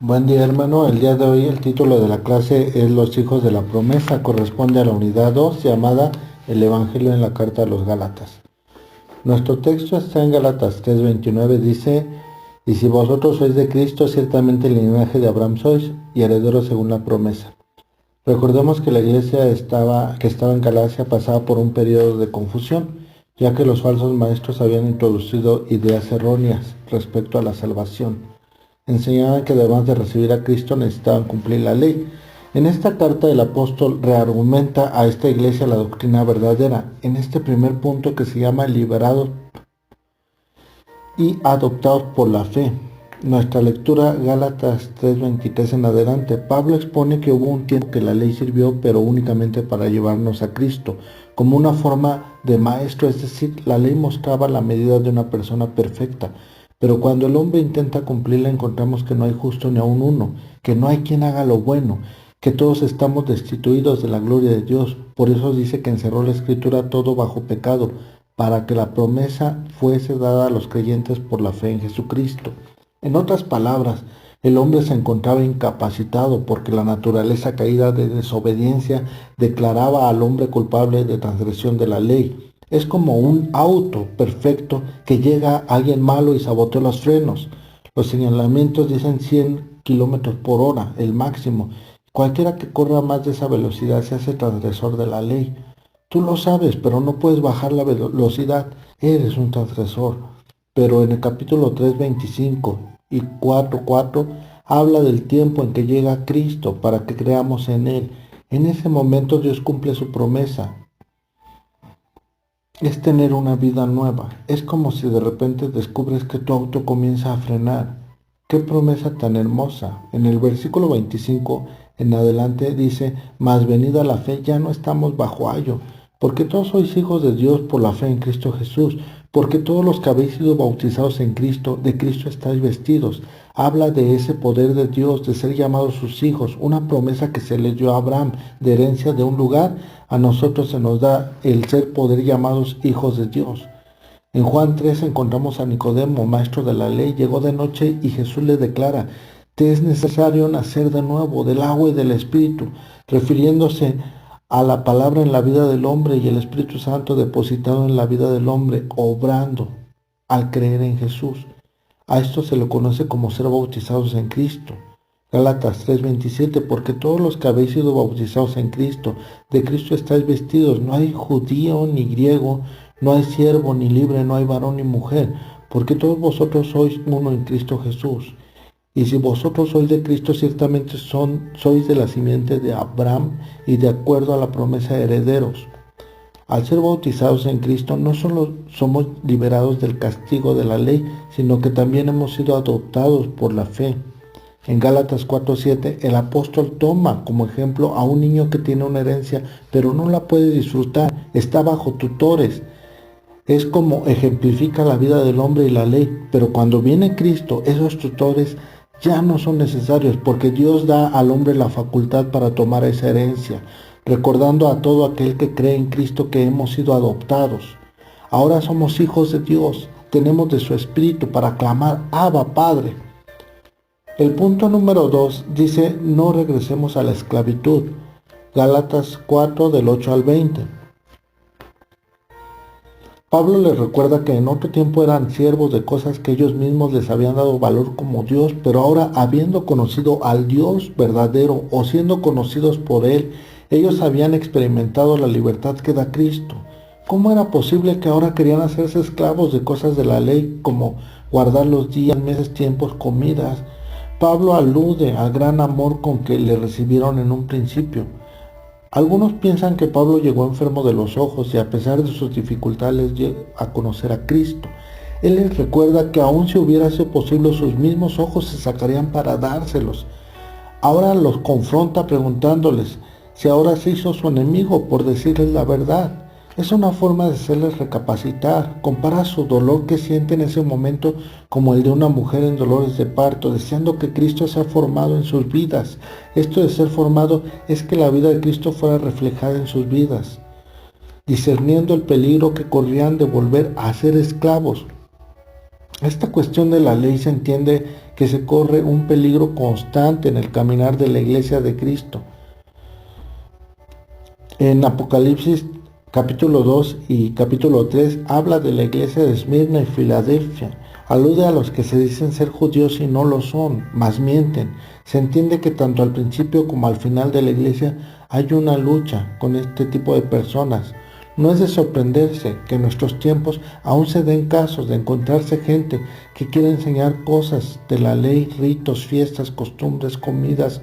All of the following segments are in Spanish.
Buen día, hermano. El día de hoy el título de la clase es Los hijos de la promesa. Corresponde a la unidad 2 llamada El Evangelio en la carta a los Gálatas. Nuestro texto está en Gálatas 3:29. Dice: Y si vosotros sois de Cristo, ciertamente el linaje de Abraham sois y herederos según la promesa. Recordemos que la iglesia que estaba en Galacia pasaba por un periodo de confusión, ya que los falsos maestros habían introducido ideas erróneas respecto a la salvación. Enseñaban que además de recibir a Cristo necesitaban cumplir la ley. En esta carta el apóstol reargumenta a esta iglesia la doctrina verdadera, en este primer punto que se llama liberados y adoptados por la fe. Nuestra lectura Gálatas 3:23 en adelante. Pablo expone que hubo un tiempo que la ley sirvió, pero únicamente para llevarnos a Cristo, como una forma de maestro, es decir, la ley mostraba la medida de una persona perfecta. Pero cuando el hombre intenta cumplirla encontramos que no hay justo ni aun uno, que no hay quien haga lo bueno, que todos estamos destituidos de la gloria de Dios. Por eso dice que encerró la escritura todo bajo pecado, para que la promesa fuese dada a los creyentes por la fe en Jesucristo. En otras palabras, el hombre se encontraba incapacitado porque la naturaleza caída de desobediencia declaraba al hombre culpable de transgresión de la ley. Es como un auto perfecto que llega a alguien malo y sabotea los frenos. Los señalamientos dicen 100 kilómetros por hora, el máximo. Cualquiera que corra más de esa velocidad se hace transgresor de la ley. Tú lo sabes, pero no puedes bajar la velocidad. Eres un transgresor. Pero en el capítulo 3:25 y 4:4 habla del tiempo en que llega Cristo para que creamos en Él. En ese momento Dios cumple su promesa. Es tener una vida nueva. Es como si de repente descubres que tu auto comienza a frenar. ¡Qué promesa tan hermosa! En el versículo 25 en adelante dice: Mas venida la fe ya no estamos bajo ayo, porque todos sois hijos de Dios por la fe en Cristo Jesús, porque todos los que habéis sido bautizados en Cristo, de Cristo estáis vestidos. Habla de ese poder de Dios, de ser llamados sus hijos, una promesa que se le dio a Abraham, de herencia de un lugar. A nosotros se nos da el ser poder llamados hijos de Dios. En Juan 3 encontramos a Nicodemo, maestro de la ley. Llegó de noche y Jesús le declara: Te es necesario nacer de nuevo, del agua y del Espíritu, refiriéndose a la palabra en la vida del hombre y el Espíritu Santo depositado en la vida del hombre, obrando al creer en Jesús. A esto se le conoce como ser bautizados en Cristo. Gálatas 3:27, porque todos los que habéis sido bautizados en Cristo, de Cristo estáis vestidos. No hay judío ni griego, no hay siervo ni libre, no hay varón ni mujer, porque todos vosotros sois uno en Cristo Jesús. Y si vosotros sois de Cristo, ciertamente sois de la simiente de Abraham y de acuerdo a la promesa herederos. Al ser bautizados en Cristo, no solo somos liberados del castigo de la ley, sino que también hemos sido adoptados por la fe. En Gálatas 4:7, el apóstol toma como ejemplo a un niño que tiene una herencia, pero no la puede disfrutar, está bajo tutores. Es como ejemplifica la vida del hombre y la ley, pero cuando viene Cristo, esos tutores ya no son necesarios, porque Dios da al hombre la facultad para tomar esa herencia, recordando a todo aquel que cree en Cristo que hemos sido adoptados. Ahora somos hijos de Dios, tenemos de su Espíritu para clamar: Abba, Padre. El punto número 2 dice: no regresemos a la esclavitud. Gálatas 4 del 8 al 20. Pablo les recuerda que en otro tiempo eran siervos de cosas que ellos mismos les habían dado valor como Dios, pero ahora, habiendo conocido al Dios verdadero o siendo conocidos por Él, ellos habían experimentado la libertad que da Cristo. ¿Cómo era posible que ahora querían hacerse esclavos de cosas de la ley, como guardar los días, meses, tiempos, comidas? Pablo alude al gran amor con que le recibieron en un principio. Algunos piensan que Pablo llegó enfermo de los ojos y a pesar de sus dificultades llegó a conocer a Cristo. Él les recuerda que aun si hubiera sido posible, sus mismos ojos se sacarían para dárselos. Ahora los confronta preguntándoles si ahora se hizo su enemigo por decirles la verdad. Es una forma de hacerles recapacitar. Compara su dolor que siente en ese momento como el de una mujer en dolores de parto, deseando que Cristo sea formado en sus vidas. Esto de ser formado es que la vida de Cristo fuera reflejada en sus vidas, discerniendo el peligro que corrían de volver a ser esclavos. Esta cuestión de la ley se entiende que se corre un peligro constante en el caminar de la Iglesia de Cristo. En Apocalipsis capítulo 2 y capítulo 3 habla de la iglesia de Esmirna y Filadelfia. Alude a los que se dicen ser judíos y no lo son, mas mienten. Se entiende que tanto al principio como al final de la iglesia hay una lucha con este tipo de personas. No es de sorprenderse que en nuestros tiempos aún se den casos de encontrarse gente que quiere enseñar cosas de la ley, ritos, fiestas, costumbres, comidas,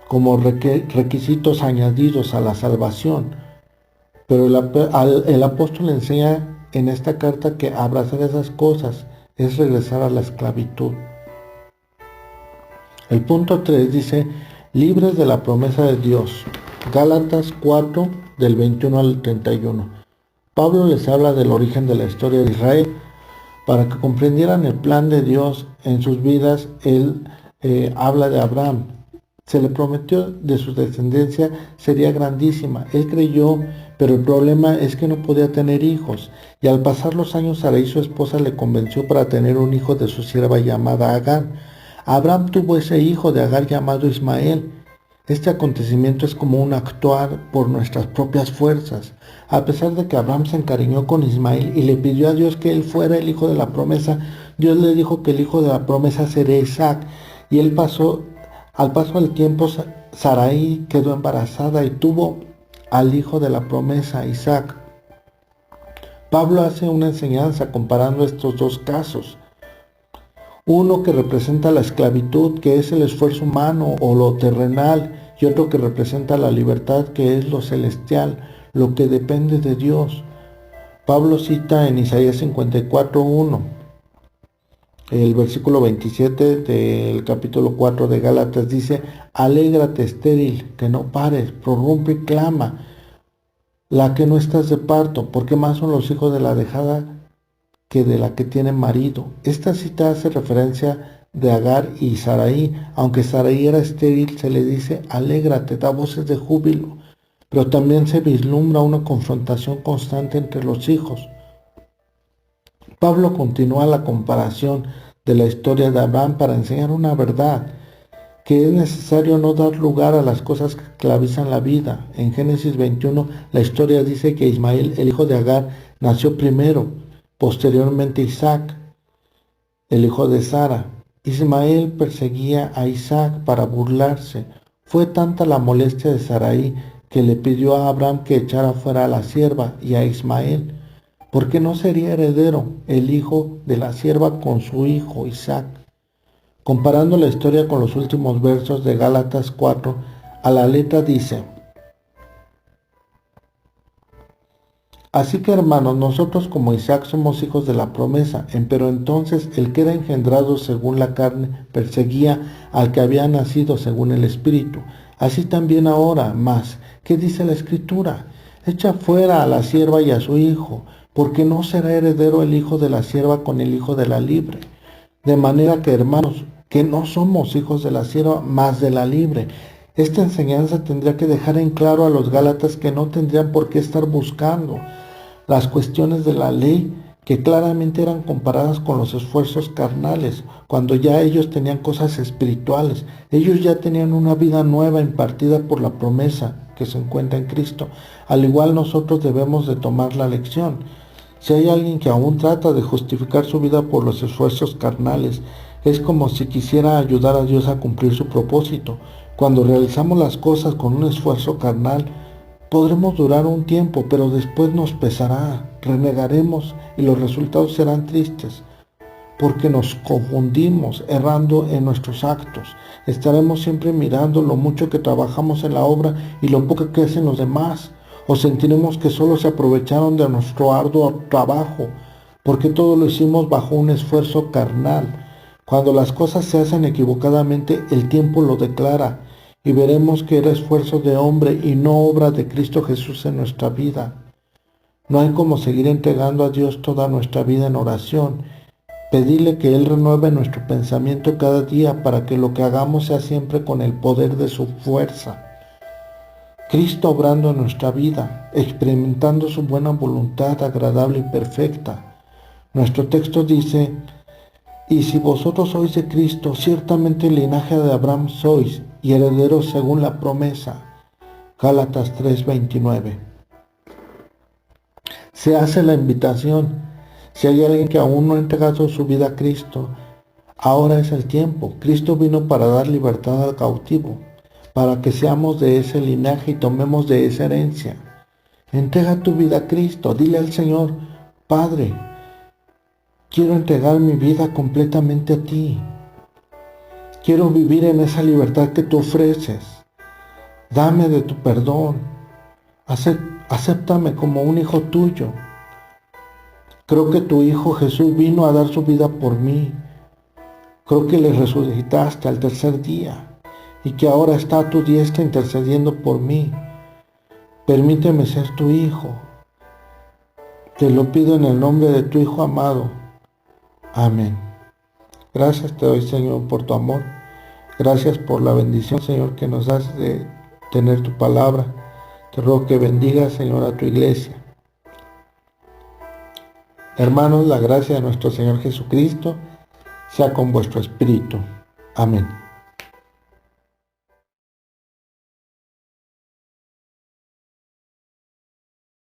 como requisitos añadidos a la salvación. Pero el apóstol enseña en esta carta que abrazar esas cosas es regresar a la esclavitud. El punto 3 dice, libres de la promesa de Dios. Gálatas 4, del 21 al 31. Pablo les habla del origen de la historia de Israel. Para que comprendieran el plan de Dios en sus vidas, él habla de Abraham. Se le prometió de su descendencia sería grandísima. Él creyó, pero el problema es que no podía tener hijos. Y al pasar los años, Sarai, su esposa, le convenció para tener un hijo de su sierva llamada Agar. Abraham tuvo ese hijo de Agar llamado Ismael. Este acontecimiento es como un actuar por nuestras propias fuerzas. A pesar de que Abraham se encariñó con Ismael y le pidió a Dios que él fuera el hijo de la promesa, Dios le dijo que el hijo de la promesa sería Isaac. Y al paso del tiempo, Sarai quedó embarazada y tuvo al hijo de la promesa, Isaac. Pablo hace una enseñanza comparando estos dos casos. Uno que representa la esclavitud, que es el esfuerzo humano o lo terrenal, y otro que representa la libertad, que es lo celestial, lo que depende de Dios. Pablo cita en Isaías 54:1, el versículo 27 del capítulo 4 de Gálatas dice, alégrate estéril, que no pares, prorrumpe y clama, la que no estás de parto, porque más son los hijos de la dejada que de la que tiene marido. Esta cita hace referencia de Agar y Sarai. Aunque Sarai era estéril, se le dice, alégrate, da voces de júbilo. Pero también se vislumbra una confrontación constante entre los hijos. Pablo continúa la comparación de la historia de Abraham para enseñar una verdad, que es necesario no dar lugar a las cosas que esclavizan la vida. En Génesis 21, la historia dice que Ismael, el hijo de Agar, nació primero, posteriormente Isaac, el hijo de Sara. Ismael perseguía a Isaac para burlarse. Fue tanta la molestia de Sarai que le pidió a Abraham que echara fuera a la sierva y a Ismael, porque no sería heredero el hijo de la sierva con su hijo Isaac. Comparando la historia con los últimos versos de Gálatas 4, a la letra dice, así que hermanos, nosotros como Isaac somos hijos de la promesa, pero entonces el que era engendrado según la carne perseguía al que había nacido según el Espíritu. Así también ahora, más, ¿qué dice la Escritura? Echa fuera a la sierva y a su hijo, porque no será heredero el hijo de la sierva con el hijo de la libre. De manera que, hermanos, que no somos hijos de la sierva, mas de la libre. Esta enseñanza tendría que dejar en claro a los gálatas que no tendrían por qué estar buscando las cuestiones de la ley, que claramente eran comparadas con los esfuerzos carnales, cuando ya ellos tenían cosas espirituales. Ellos ya tenían una vida nueva impartida por la promesa que se encuentra en Cristo. Al igual nosotros debemos de tomar la lección. Si hay alguien que aún trata de justificar su vida por los esfuerzos carnales, es como si quisiera ayudar a Dios a cumplir su propósito. Cuando realizamos las cosas con un esfuerzo carnal, podremos durar un tiempo, pero después nos pesará, renegaremos y los resultados serán tristes, porque nos confundimos, errando en nuestros actos. Estaremos siempre mirando lo mucho que trabajamos en la obra y lo poco que hacen los demás, o sentiremos que solo se aprovecharon de nuestro arduo trabajo, porque todo lo hicimos bajo un esfuerzo carnal. Cuando las cosas se hacen equivocadamente, el tiempo lo declara, y veremos que era esfuerzo de hombre y no obra de Cristo Jesús en nuestra vida. No hay como seguir entregando a Dios toda nuestra vida en oración, pedirle que Él renueve nuestro pensamiento cada día para que lo que hagamos sea siempre con el poder de su fuerza. Cristo obrando en nuestra vida, experimentando su buena voluntad agradable y perfecta. Nuestro texto dice, Y si vosotros sois de Cristo, ciertamente el linaje de Abraham sois, y herederos según la promesa. Gálatas 3:29. Se hace la invitación. Si hay alguien que aún no ha entregado su vida a Cristo, ahora es el tiempo. Cristo vino para dar libertad al cautivo, para que seamos de ese linaje y tomemos de esa herencia. Entrega tu vida a Cristo. Dile al Señor: Padre, quiero entregar mi vida completamente a ti. Quiero vivir en esa libertad que tú ofreces. Dame de tu perdón. Acéptame como un hijo tuyo. Creo que tu Hijo Jesús vino a dar su vida por mí. Creo que le resucitaste al tercer día y que ahora está a tu diestra intercediendo por mí. Permíteme ser tu hijo. Te lo pido en el nombre de tu Hijo amado. Amén. Gracias te doy, Señor, por tu amor. Gracias por la bendición, Señor, que nos das de tener tu palabra. Te ruego que bendigas, Señor, a tu iglesia. Hermanos, la gracia de nuestro Señor Jesucristo sea con vuestro espíritu. Amén.